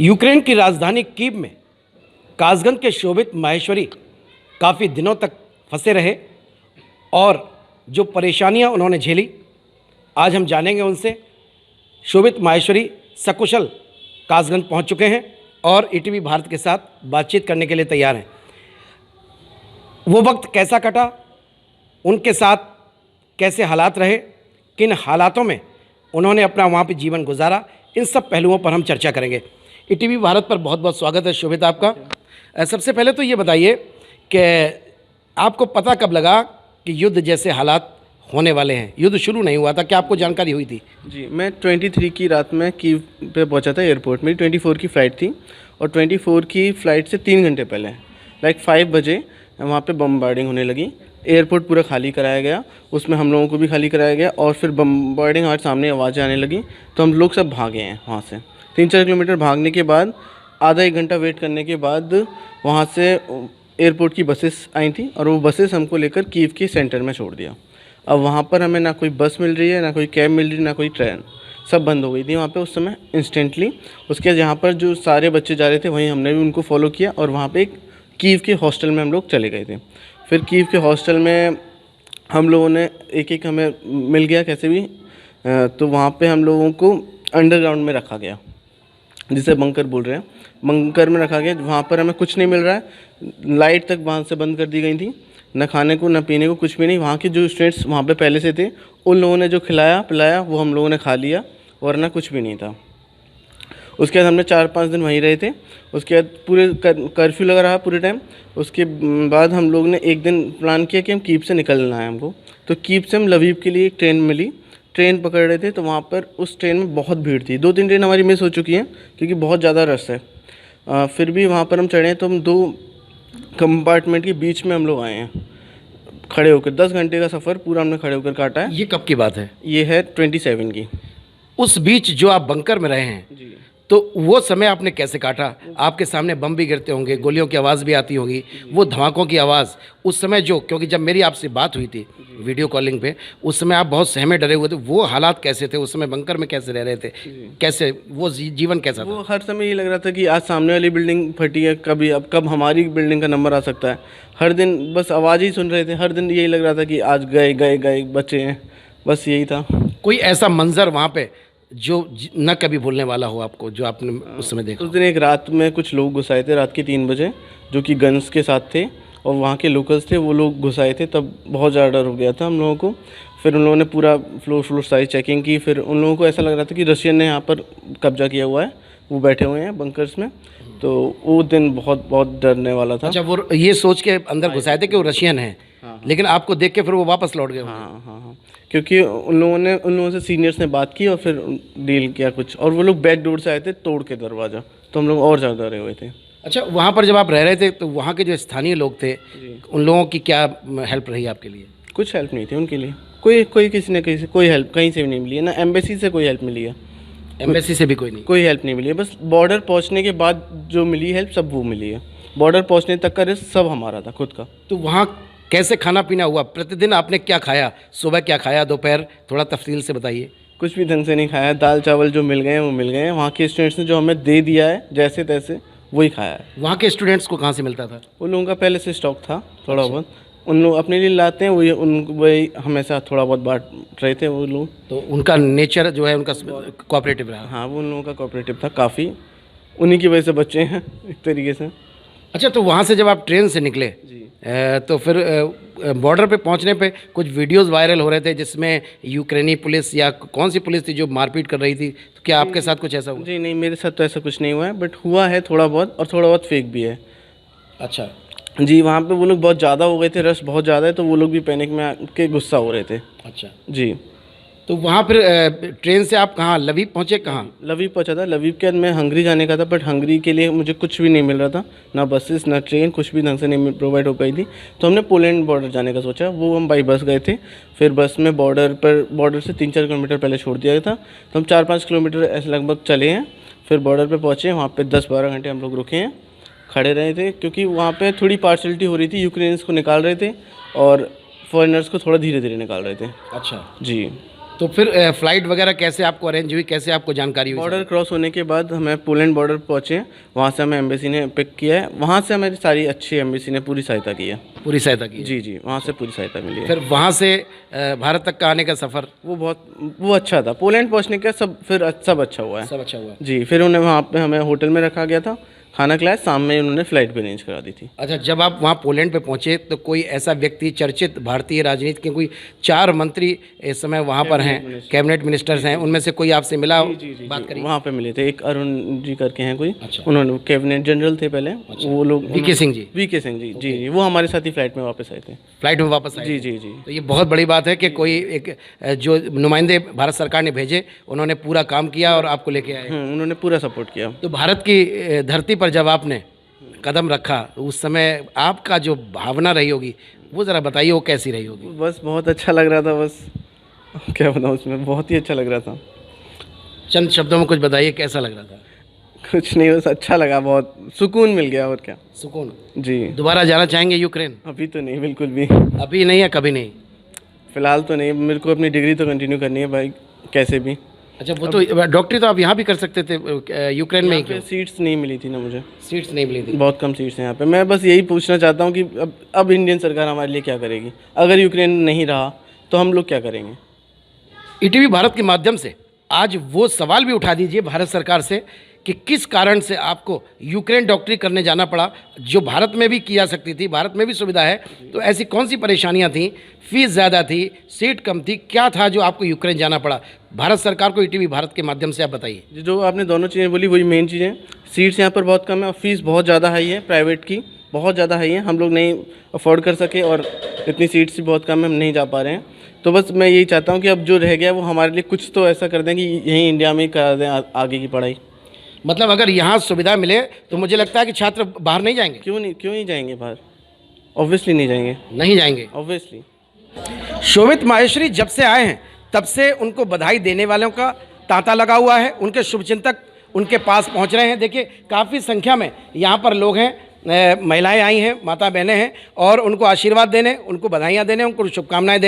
Ukraine की राजधानी Kyiv में कासगंज के शोभित माहेश्वरी काफ़ी दिनों तक फंसे रहे और जो परेशानियां उन्होंने झेली आज हम जानेंगे उनसे। शोभित माहेश्वरी सकुशल कासगंज पहुंच चुके हैं और ईटीवी भारत के साथ बातचीत करने के लिए तैयार हैं। वो वक्त कैसा कटा, उनके साथ कैसे हालात रहे, किन हालातों में उन्होंने अपना वहाँ पे जीवन गुजारा, इन सब पहलुओं पर हम चर्चा करेंगे। ईटीवी भारत पर बहुत बहुत स्वागत है शोभित आपका। सबसे पहले तो ये बताइए कि आपको पता कब लगा कि युद्ध जैसे हालात होने वाले हैं? युद्ध शुरू नहीं हुआ था, क्या आपको जानकारी हुई थी? जी, मैं 23 की रात में कीव पे पहुंचा था एयरपोर्ट। मेरी 24 की फ़्लाइट थी और 24 की फ़्लाइट से 3 घंटे पहले 5 बजे वहाँ पे बम्बार्डिंग होने लगी। एयरपोर्ट पूरा खाली कराया गया, उसमें हम लोगों को भी खाली कराया गया और फिर बम्बार्डिंग हमारे सामने आवाज़ें आने लगी तो हम लोग सब भागे हैं वहाँ से। 3-4 किलोमीटर भागने के बाद आधा 1 घंटा वेट करने के बाद वहाँ से एयरपोर्ट की बसेस आई थी और वो बसेस हमको लेकर कीव के सेंटर में छोड़ दिया। अब वहाँ पर हमें ना कोई बस मिल रही है, ना कोई कैब मिल रही है, ना कोई ट्रेन, सब बंद हो गई थी वहाँ पे उस समय इंस्टेंटली। उसके बाद जहाँ पर जो सारे बच्चे जा रहे थे वहीं हमने भी उनको फॉलो किया और वहाँ पे एक कीव के हॉस्टल में हम लोग चले गए थे। फिर कीव के हॉस्टल में हम लोगों ने एक हमें मिल गया कैसे भी, तो वहाँ पे हम लोगों को अंडरग्राउंड में रखा गया, जिसे बंकर बोल रहे हैं। बंकर में रखा गया, वहाँ पर हमें कुछ नहीं मिल रहा है। लाइट तक वहाँ से बंद कर दी गई थी, न खाने को न पीने को, कुछ भी नहीं। वहाँ के जो स्टूडेंट्स वहाँ पे पहले से थे उन लोगों ने जो खिलाया पिलाया वो हम लोगों ने खा लिया, वरना कुछ भी नहीं था। उसके बाद हमने 4-5 दिन वहीं रहे थे। उसके बाद पूरे कर्फ्यू लगा रहा पूरे टाइम। उसके बाद हम लोग ने एक दिन प्लान किया कि हम कीव से निकलना है हमको। तो कीव से हम लवीव के लिए एक ट्रेन मिली, ट्रेन पकड़ रहे थे। तो वहाँ पर उस ट्रेन में बहुत भीड़ थी, 2-3 ट्रेन हमारी मिस हो चुकी हैं क्योंकि बहुत ज़्यादा रश है। फिर भी वहाँ पर हम चढ़े तो हम 2 कंपार्टमेंट के बीच में हम लोग आए हैं खड़े होकर। 10 घंटे का सफ़र पूरा हमने खड़े होकर काटा है। ये कब की बात है? ये है 27 की। उस बीच जो आप बंकर में रहे हैं जी, तो वो समय आपने कैसे काटा? आपके सामने बम भी गिरते होंगे, गोलियों की आवाज़ भी आती होगी, वो धमाकों की आवाज़ उस समय जो, क्योंकि जब मेरी आपसे बात हुई थी वीडियो कॉलिंग पे उस समय आप बहुत सहमे डरे हुए थे, वो हालात कैसे थे? उस समय बंकर में कैसे रह रहे थे? कैसे वो जीवन कैसा वो था? हर समय ये लग रहा था कि आज सामने वाली बिल्डिंग फटी है, कभी अब कब हमारी बिल्डिंग का नंबर आ सकता है। हर दिन बस आवाज़ ही सुन रहे थे, हर दिन यही लग रहा था कि आज गए गए गए बच्चे हैं, बस यही था। कोई ऐसा मंजर वहाँ पे जो न कभी भूलने वाला हो आपको, जो आपने उस समय देखा? उस दिन एक रात में कुछ लोग घुस आए थे रात के 3 बजे, जो कि गन्स के साथ थे और वहाँ के लोकल्स थे, वो लोग घुस आए थे। तब बहुत ज़्यादा डर हो गया था हम लोगों को। फिर उन लोगों ने पूरा फ्लोर सारी चेकिंग की। फिर उन लोगों को ऐसा लग रहा था कि रशियन ने यहाँ पर कब्जा किया हुआ है, वो बैठे हुए हैं बंकर्स में। तो वो दिन बहुत बहुत डरने वाला था। अच्छा, वो ये सोच के अंदर घुसाए थे कि वो रशियन है, लेकिन आपको देख के फिर वो वापस लौट गए? हाँ, क्योंकि उन लोगों से सीनियर्स ने बात की और फिर डील किया कुछ, और वो लोग बैक डोर से आए थे तोड़ के दरवाज़ा, तो हम लोग और ज़्यादा डरे हुए थे। अच्छा, वहाँ पर जब आप रह रहे थे तो वहाँ के जो स्थानीय लोग थे उन लोगों की क्या हेल्प रही आपके लिए? कुछ हेल्प नहीं थी उनके लिए, कोई किसी ने कहीं कोई हेल्प कहीं से भी नहीं मिली है, ना एम्बेसी से कोई हेल्प मिली है। एम्बेसी से भी कोई नहीं? कोई हेल्प नहीं मिली है, बस बॉर्डर पहुंचने के बाद जो मिली हेल्प सब वो मिली है। बॉर्डर पहुंचने तक का रिस्क सब हमारा था खुद का। तो वहाँ कैसे खाना पीना हुआ? प्रतिदिन आपने क्या खाया? सुबह क्या खाया, दोपहर? थोड़ा तफसील से बताइए। कुछ भी ढंग से नहीं खाया, दाल चावल जो मिल गए हैं वो मिल गए हैं। वहाँ के स्टूडेंट्स ने जो हमें दे दिया है जैसे तैसे वही खाया है। वहाँ के स्टूडेंट्स को कहाँ से मिलता था? उन लोगों का पहले से स्टॉक था थोड़ा बहुत, उन लोग अपने लिए लाते हैं, वही हमेशा थोड़ा बहुत बांट रहे थे वो लोग। तो उनका नेचर जो है उनका कोऑपरेटिव रहा? हाँ, वो उन लोगों का कोऑपरेटिव था काफ़ी, उन्हीं की वजह से बच्चे हैं एक तरीके से। अच्छा, तो वहाँ से जब आप ट्रेन से निकले तो फिर बॉर्डर पे पहुँचने पे कुछ वीडियोस वायरल हो रहे थे जिसमें यूक्रेनी पुलिस या कौन सी पुलिस थी जो मारपीट कर रही थी, तो क्या आपके साथ कुछ ऐसा हुआ? जी नहीं, मेरे साथ तो ऐसा कुछ नहीं हुआ है, बट हुआ है थोड़ा बहुत, और थोड़ा बहुत फेक भी है। अच्छा जी, वहाँ पे वो लोग बहुत ज़्यादा हो गए थे, रश बहुत ज़्यादा है, तो वो लोग भी पैनिक में आके गुस्सा हो रहे थे। अच्छा जी, तो वहाँ फिर ट्रेन से आप कहाँ, लवीव पहुँचे? कहाँ? लवीव पहुँचा था। लवीव के बाद मैं हंगरी जाने का था, बट हंगरी के लिए मुझे कुछ भी नहीं मिल रहा था, ना बसेस ना ट्रेन, कुछ भी ढंग से नहीं प्रोवाइड हो पाई थी। तो हमने पोलैंड बॉर्डर जाने का सोचा, वो हम बाई बस गए थे। फिर बस में बॉर्डर से 3-4 किलोमीटर पहले छोड़ दिया था, तो हम 4-5 किलोमीटर ऐसे लगभग चले हैं। फिर बॉर्डर पर पहुँचे, वहाँ पर 10-12 घंटे हम लोग रुके हैं, खड़े रहे थे, क्योंकि वहाँ पे थोड़ी पार्शलिटी हो रही थी। यूक्रेनियंस को निकाल रहे थे और फॉरेनर्स को थोड़ा धीरे धीरे निकाल रहे थे। अच्छा जी, तो फिर फ्लाइट वगैरह कैसे आपको अरेंज हुई, कैसे आपको जानकारी हुई? बॉर्डर क्रॉस होने के बाद हमें पोलैंड बॉर्डर पहुँचे, वहाँ से हमें एम्बेसी ने पिक किया है, वहाँ से हमारी सारी अच्छी एम्बेसी ने पूरी सहायता की है। पूरी सहायता की? जी जी, वहाँ से पूरी सहायता मिली है। फिर वहाँ से भारत तक का आने का सफ़र वो अच्छा था। पोलैंड पहुँचने का सब अच्छा हुआ है। सब अच्छा हुआ? जी, फिर उन्हें वहाँ पे हमें होटल में रखा गया था, खाना खिलाया, शाम में उन्होंने फ़्लाइट भी अरेंज करा दी थी। अच्छा, जब आप वहाँ पोलैंड पे पहुँचे तो कोई ऐसा व्यक्ति, चर्चित भारतीय राजनीति के कोई 4 मंत्री इस समय वहाँ पर हैं, कैबिनेट मिनिस्टर्स हैं, उनमें से कोई आपसे मिला, बात करी? वहाँ पे मिले थे, एक अरुण जी करके हैं कोई। अच्छा। उन्होंने कैबिनेट जनरल थे पहले। वो लोग वीके सिंह जी? वीके सिंह जी, जी जी, वो हमारे साथ ही फ्लाइट में वापस आए थे। फ्लाइट में वापस आए? जी जी जी। तो ये बहुत बड़ी बात है कि कोई एक जो नुमाइंदे भारत सरकार ने भेजे, उन्होंने पूरा काम किया और आपको लेके आए। उन्होंने पूरा सपोर्ट किया। तो भारत की धरती पर जब आपने कदम रखा तो उस समय आपका जो भावना रही होगी वो ज़रा बताइए, वो कैसी रही होगी? बस बहुत अच्छा लग रहा था, बस क्या बताऊँ, उसमें बहुत ही अच्छा लग रहा था। चंद शब्दों में कुछ बताइए, कैसा लग रहा था? कुछ नहीं, बस अच्छा लगा, बहुत सुकून मिल गया, और क्या। सुकून? जी। दोबारा जाना चाहेंगे यूक्रेन? अभी तो नहीं, बिल्कुल भी। अभी नहीं या कभी नहीं? फ़िलहाल तो नहीं, मेरे को अपनी डिग्री तो कंटिन्यू करनी है भाई, कैसे भी। अच्छा, वो तो डॉक्टरी तो आप यहाँ भी कर सकते थे, यूक्रेन में ही क्यों? सीट्स नहीं मिली थी ना मुझे, सीट्स नहीं मिली थी? बहुत कम सीट्स हैं यहाँ पे। मैं बस यही पूछना चाहता हूँ कि अब इंडियन सरकार हमारे लिए क्या करेगी? अगर यूक्रेन नहीं रहा तो हम लोग क्या करेंगे? ईटीवी भारत के माध्यम से आज वो सवाल भी उठा दीजिए भारत सरकार से कि किस कारण से आपको यूक्रेन डॉक्टरी करने जाना पड़ा, जो भारत में भी किया सकती थी, भारत में भी सुविधा है। तो ऐसी कौन सी परेशानियां थी? फीस ज़्यादा थी, सीट कम थी, क्या था जो आपको यूक्रेन जाना पड़ा? भारत सरकार को ईटीवी भारत के माध्यम से आप बताइए। जो आपने दोनों चीज़ें बोली वही मेन चीज़ें। सीट्स यहाँ पर बहुत कम है और फीस बहुत ज़्यादा हाई है, प्राइवेट की बहुत ज़्यादा हाई है, हम लोग नहीं अफोर्ड कर सके, और इतनी सीट्स भी बहुत कम है, हम नहीं जा पा रहे हैं। तो बस मैं यही चाहता हूँ कि अब जो रह गया वो हमारे लिए कुछ तो ऐसा कर दें कि यहीं इंडिया में ही करा दें आगे की पढ़ाई। मतलब अगर यहाँ सुविधा मिले तो मुझे लगता है कि छात्र बाहर नहीं जाएंगे। क्यों नहीं जाएंगे बाहर? ऑब्वियसली नहीं जाएंगे। नहीं जाएंगे ऑब्वियसली। शोभित माहेश्वरी जब से आए हैं तब से उनको बधाई देने वालों का तांता लगा हुआ है, उनके शुभचिंतक उनके पास पहुंच रहे हैं। देखिए काफ़ी संख्या में यहाँ पर लोग हैं, महिलाएं आई हैं, माता बहनें हैं, और उनको आशीर्वाद देने, उनको बधाइयाँ देने, उनको शुभकामनाएं देने